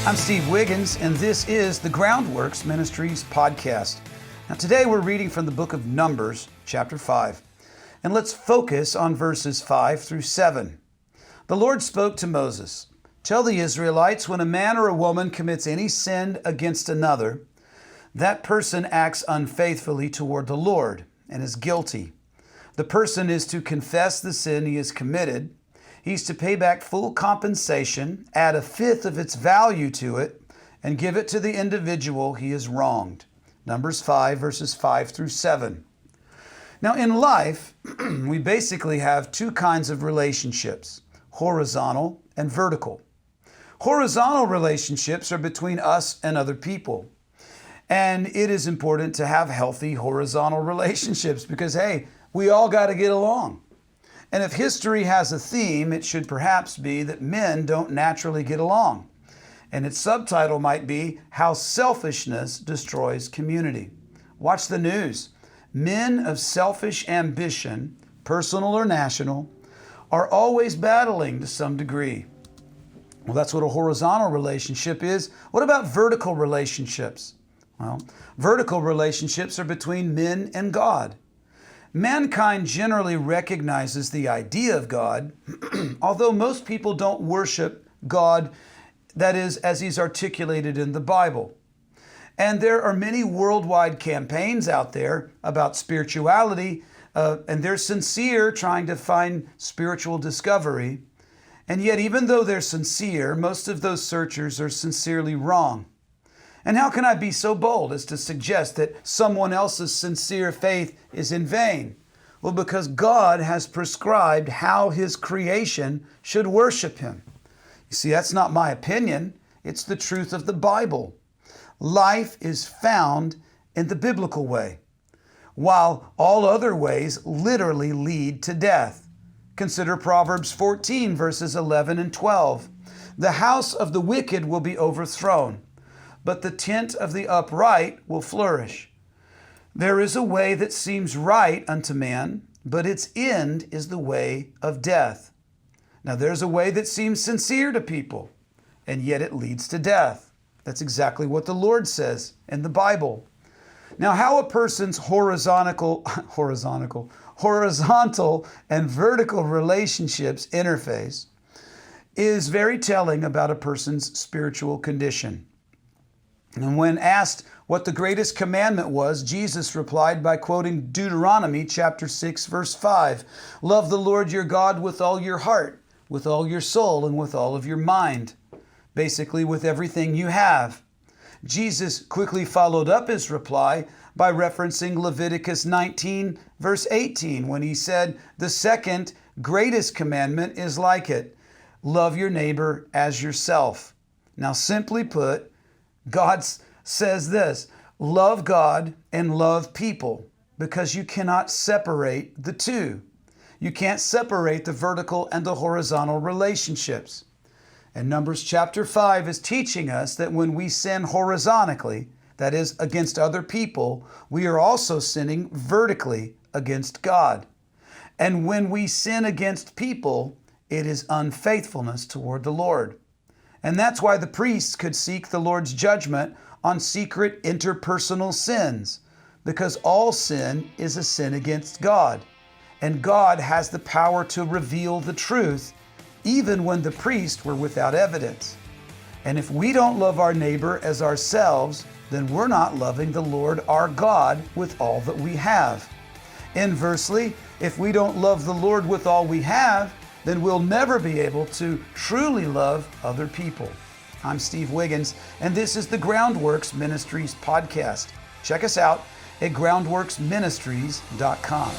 I'm Steve Wiggins, and this is the Groundworks Ministries podcast. Now, today we're reading from the book of Numbers, chapter 5. And let's focus on verses 5 through 7. The Lord spoke to Moses, "Tell the Israelites, when a man or a woman commits any sin against another, that person acts unfaithfully toward the Lord and is guilty. The person is to confess the sin he has committed. He's to pay back full compensation, add a fifth of its value to it, and give it to the individual he has wronged." Numbers 5, verses 5 through 7. Now, in life, we basically have two kinds of relationships, horizontal and vertical. Horizontal relationships are between us and other people. And it is important to have healthy horizontal relationships because, hey, we all got to get along. And if history has a theme, it should perhaps be that men don't naturally get along. And its subtitle might be How Selfishness Destroys Community. Watch the news. Men of selfish ambition, personal or national, are always battling to some degree. Well, that's what a horizontal relationship is. What about vertical relationships? Well, vertical relationships are between men and God. Mankind generally recognizes the idea of God, although most people don't worship God, that is, as He's articulated in the Bible. And there are many worldwide campaigns out there about spirituality, and they're sincere trying to find spiritual discovery. And yet, even though they're sincere, most of those searchers are sincerely wrong. And how can I be so bold as to suggest that someone else's sincere faith is in vain? Well, because God has prescribed how His creation should worship Him. You see, that's not my opinion. It's the truth of the Bible. Life is found in the biblical way, while all other ways literally lead to death. Consider Proverbs 14, verses 11 and 12. "The house of the wicked will be overthrown, but the tent of the upright will flourish. There is a way that seems right unto man, but its end is the way of death." Now, there's a way that seems sincere to people, and yet it leads to death. That's exactly what the Lord says in the Bible. Now, how a person's horizontal and vertical relationships interface is very telling about a person's spiritual condition. And when asked what the greatest commandment was, Jesus replied by quoting Deuteronomy chapter 6, verse 5. "Love the Lord your God with all your heart, with all your soul, and with all of your mind." Basically, with everything you have. Jesus quickly followed up his reply by referencing Leviticus 19, verse 18, when he said, "The second greatest commandment is like it. Love your neighbor as yourself." Now, simply put, God says this: love God and love people, because you cannot separate the two. You can't separate the vertical and the horizontal relationships. And Numbers chapter 5 is teaching us that when we sin horizontally, that is, against other people, we are also sinning vertically against God. And when we sin against people, it is unfaithfulness toward the Lord. And that's why the priests could seek the Lord's judgment on secret interpersonal sins, because all sin is a sin against God. And God has the power to reveal the truth, even when the priests were without evidence. And if we don't love our neighbor as ourselves, then we're not loving the Lord our God with all that we have. Inversely, if we don't love the Lord with all we have, then we'll never be able to truly love other people. I'm Steve Wiggins, and this is the Groundworks Ministries podcast. Check us out at groundworksministries.com.